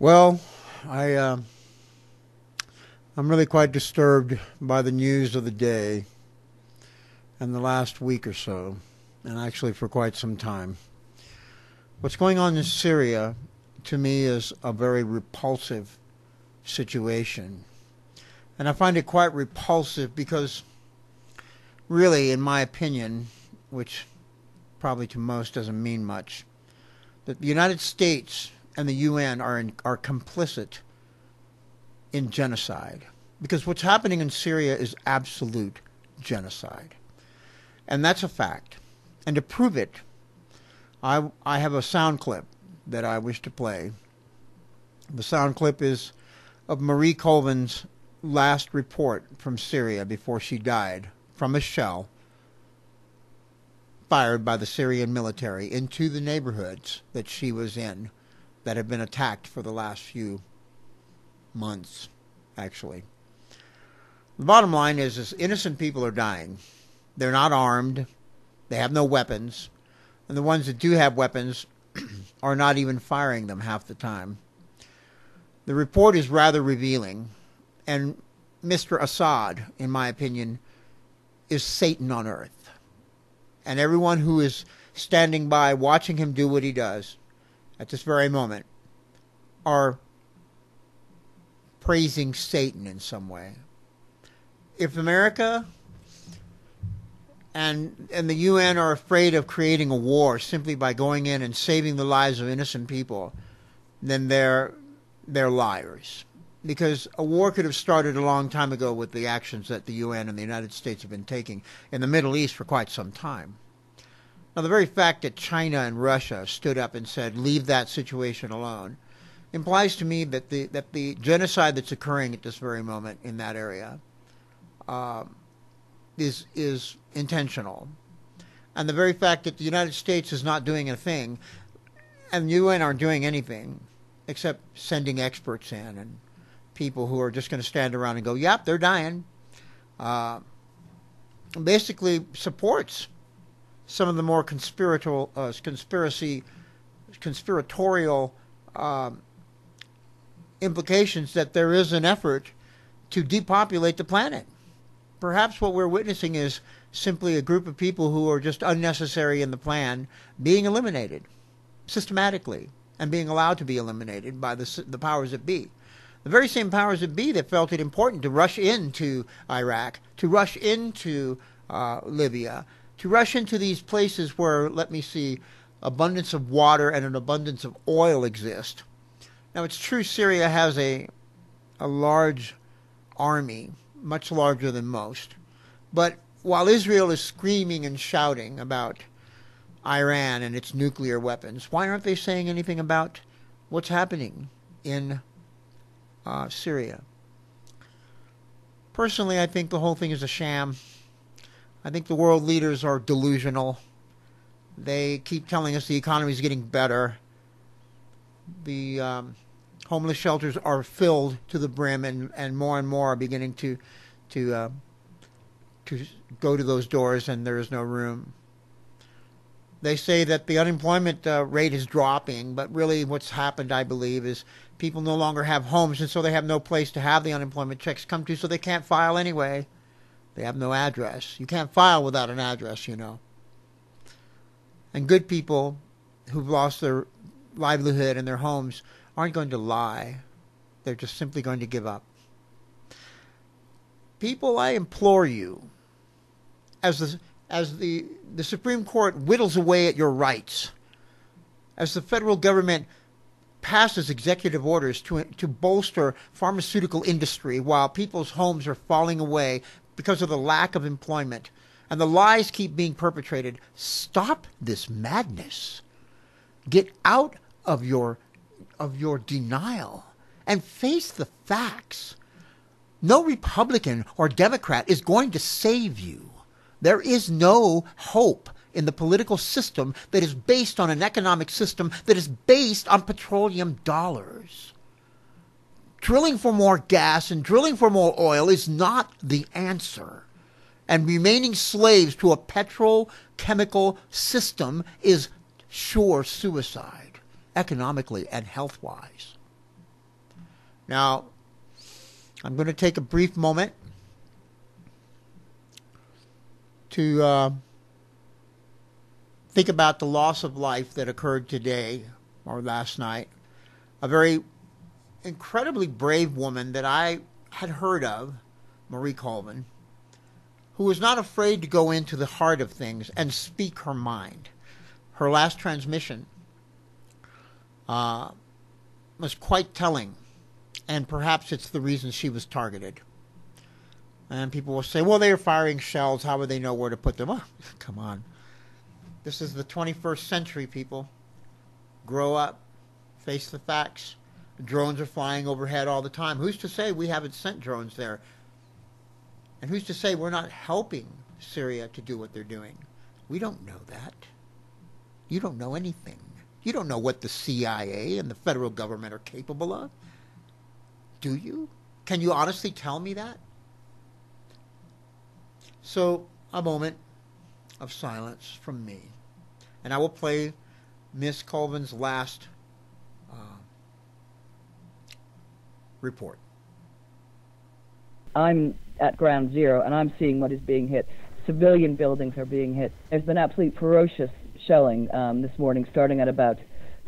Well, I I'm really quite disturbed by the news of the day and the last week or so, and actually for quite some time. What's going on in Syria to me is a very repulsive situation. And I find it quite repulsive because really, in my opinion, which probably to most doesn't mean much, that the United States and the UN are complicit in genocide. Because what's happening in Syria is absolute genocide. And that's a fact. And to prove it, I have a sound clip that I wish to play. The sound clip is of Marie Colvin's last report from Syria before she died from a shell fired by the Syrian military into the neighborhoods that she was in that have been attacked for the last few months, actually. The bottom line is innocent people are dying. They're not armed. They have no weapons. And the ones that do have weapons are not even firing them half the time. The report is rather revealing. And Mr. Assad, in my opinion, is Satan on earth. And everyone who is standing by watching him do what he does at this very moment are praising Satan in some way. If America and the UN are afraid of creating a war simply by going in and saving the lives of innocent people, then they're liars. Because a war could have started a long time ago with the actions that the UN and the United States have been taking in the Middle East for quite some time. Now, the very fact that China and Russia stood up and said, leave that situation alone, implies to me that the genocide that's occurring at this very moment in that area is intentional. And the very fact that the United States is not doing a thing, and the UN aren't doing anything, except sending experts in and people who are just going to stand around and go, yep, they're dying, basically supports some of the more conspiratorial implications that there is an effort to depopulate the planet. Perhaps what we're witnessing is simply a group of people who are just unnecessary in the plan being eliminated systematically and being allowed to be eliminated by the powers that be. The very same powers that be that felt it important to rush into Iraq, to rush into Libya, to rush into these places where, let me see, abundance of water and an abundance of oil exist. Now, it's true Syria has a large army, much larger than most. But while Israel is screaming and shouting about Iran and its nuclear weapons, why aren't they saying anything about what's happening in Syria? Personally, I think the whole thing is a sham. I think the world leaders are delusional. They keep telling us the economy is getting better. The homeless shelters are filled to the brim, and more are beginning to go to those doors, and there is no room. They say that the unemployment rate is dropping, but really what's happened, I believe, is people no longer have homes, and so they have no place to have the unemployment checks come to, so they can't file anyway. They have no address. You can't file without an address, you know. And good people who've lost their livelihood and their homes aren't going to lie. They're just simply going to give up. People, I implore you, as the Supreme Court whittles away at your rights, as the federal government passes executive orders to bolster pharmaceutical industry while people's homes are falling away because of the lack of employment, and the lies keep being perpetrated, stop this madness. Get out of your denial and face the facts. No Republican or Democrat is going to save you. There is no hope in the political system that is based on an economic system that is based on petroleum dollars. Drilling for more gas and drilling for more oil is not the answer. And remaining slaves to a petrochemical system is sure suicide, economically and health-wise. Now, I'm going to take a brief moment to think about the loss of life that occurred today or last night. A very incredibly brave woman that I had heard of, Marie Colvin, who was not afraid to go into the heart of things and speak her mind. Her last transmission was quite telling, and perhaps it's the reason she was targeted. And people will say, well, they are firing shells. How would they know where to put them? Oh, come on. This is the 21st century, people. Grow up. Face the facts. Drones are flying overhead all the time. Who's to say we haven't sent drones there? And who's to say we're not helping Syria to do what they're doing? We don't know that. You don't know anything. You don't know what the CIA and the federal government are capable of. Do you? Can you honestly tell me that? So, a moment of silence from me. And I will play Miss Colvin's last report. I'm at ground zero, and I'm seeing what is being hit. Civilian buildings are being hit. There's been absolutely ferocious shelling this morning, starting at about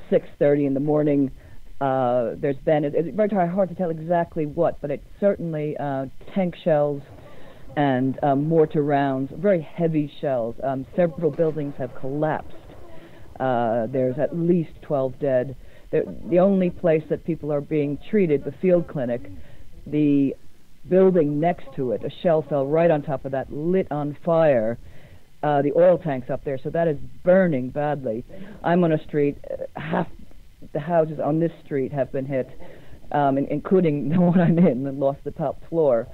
6:30 in the morning. There's been, it's very hard to tell exactly what, but it's certainly tank shells and mortar rounds, very heavy shells. Several buildings have collapsed. There's at least 12 dead. The only place that people are being treated, the field clinic, the building next to it, a shell fell right on top of that, lit on fire. The oil tank's up there, so that is burning badly. I'm on a street, half the houses on this street have been hit, including the one I'm in, and lost the top floor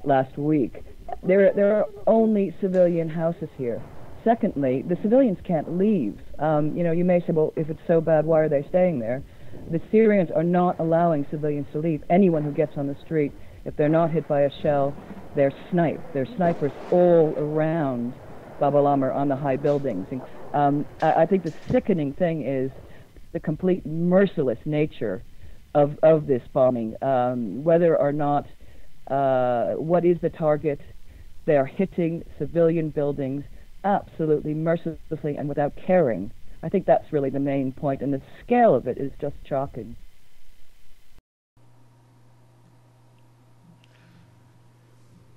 last week. There are only civilian houses here. Secondly, the civilians can't leave. You may say, well, if it's so bad, why are they staying there? The Syrians are not allowing civilians to leave. Anyone who gets on the street, if they're not hit by a shell, they're sniped. There's snipers all around Bab al-Amr on the high buildings. I think the sickening thing is the complete merciless nature of this bombing. Whether or not, what is the target? They are hitting civilian buildings absolutely mercilessly and without caring. I think that's really the main point, and the scale of it is just shocking.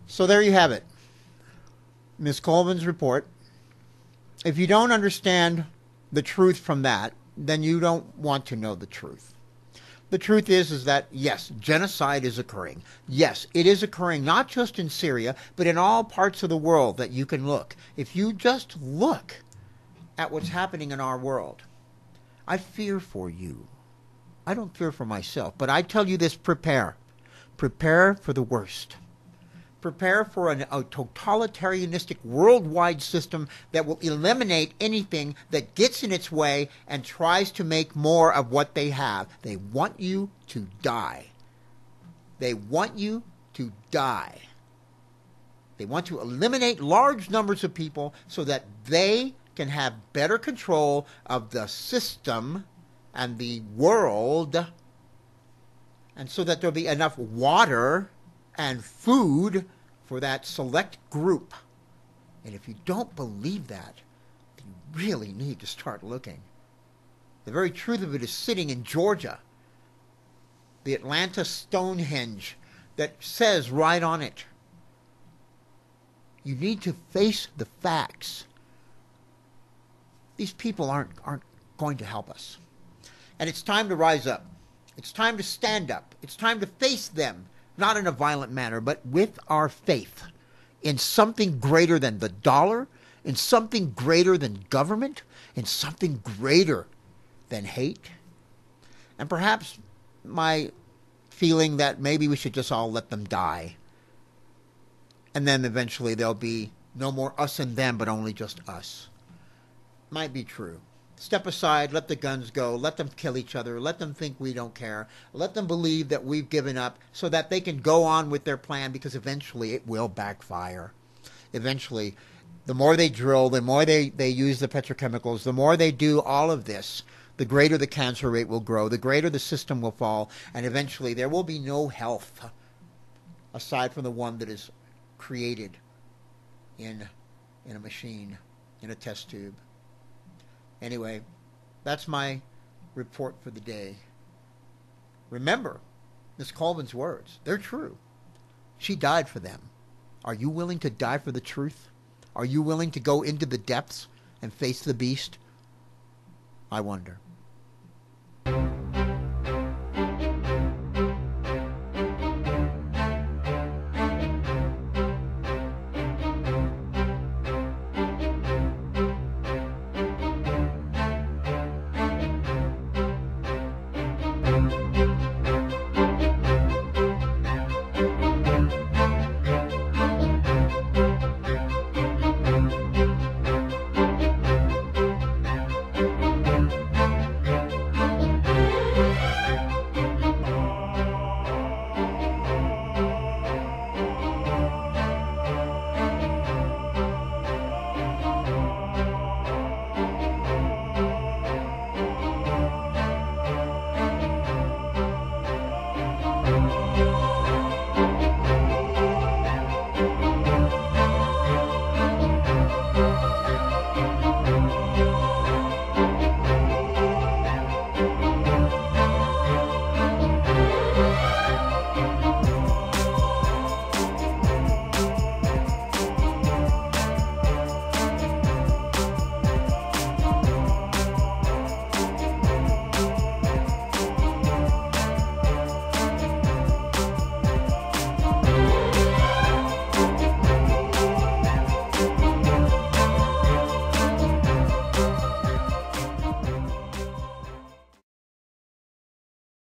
So there you have it. Ms. Colvin's report. If you don't understand the truth from that, then you don't want to know the truth. The truth is that, yes, genocide is occurring. Yes, it is occurring not just in Syria, but in all parts of the world that you can look. If you just look at what's happening in our world, I fear for you. I don't fear for myself, but I tell you this, prepare. Prepare for the worst. Prepare for a totalitarianistic worldwide system that will eliminate anything that gets in its way and tries to make more of what they have. They want you to die. They want you to die. They want to eliminate large numbers of people so that they can have better control of the system and the world, and so that there'll be enough water and food for that select group. And if you don't believe that, you really need to start looking. The very truth of it is sitting in Georgia, the Atlanta Stonehenge that says right on it, you need to face the facts. These people aren't going to help us. And it's time to rise up. It's time to stand up. It's time to face them. Not in a violent manner, but with our faith in something greater than the dollar, in something greater than government, in something greater than hate. And perhaps my feeling that maybe we should just all let them die. And then eventually there'll be no more us and them, but only just us. Might be true. Step aside, let the guns go, let them kill each other, let them think we don't care, let them believe that we've given up so that they can go on with their plan, because eventually it will backfire. Eventually, the more they drill, the more they use the petrochemicals, the more they do all of this, the greater the cancer rate will grow, the greater the system will fall, and eventually there will be no health aside from the one that is created in a machine, in a test tube. Anyway, that's my report for the day. Remember Miss Colvin's words. They're true. She died for them. Are you willing to die for the truth? Are you willing to go into the depths and face the beast? I wonder.